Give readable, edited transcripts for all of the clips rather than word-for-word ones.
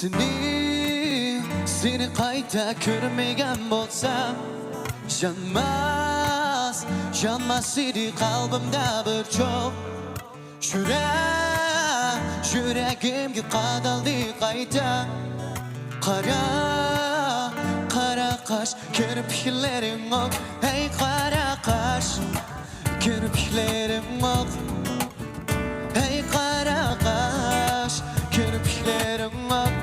Seni qayta ko'rmagan bo'lsam Yanmaz edi qalbimda bir cho'q Yuragimga qadaldi qayta Qara qash kirpiklaring oq Hey qara qash kirpiklaring oq Hey qara qash kirpiklaring oq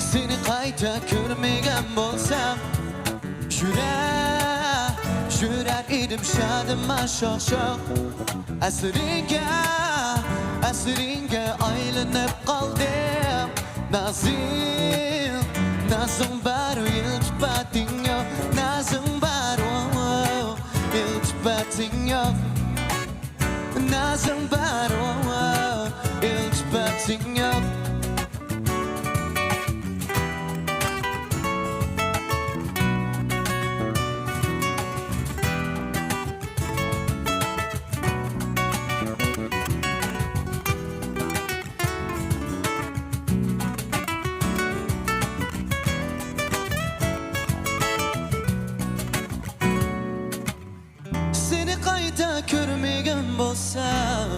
Seni qayta ko'rmagan bo'lsam Yurar edim shadimma sho'x Asringa aylanib qoldim Nazim bar iltifating yo'q Nazim bar iltifating yo'q Nazim bar iltifating yo'q Seni qayta ko'rmagan bo'lsam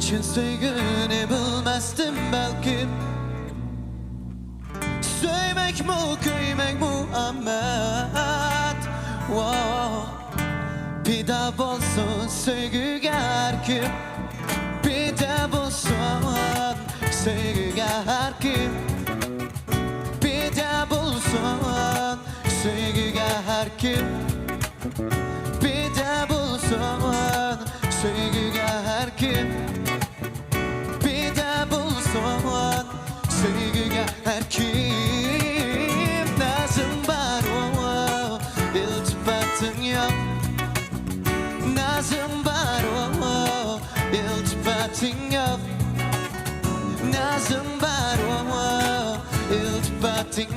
Chin sevgini bilmasdim balkim Söymek mu amat Pida bo'lsin sevgiga har kim Pida bo'lsin sevgiga har kim Pida bo'lsin sevgiga har kim Pida bo'lsin sevgiga har kim Pida bo'lsin sevgiga har kim Nazim bar iltifating yo'q Nazim bar iltifating yo'q Nazim bar iltifating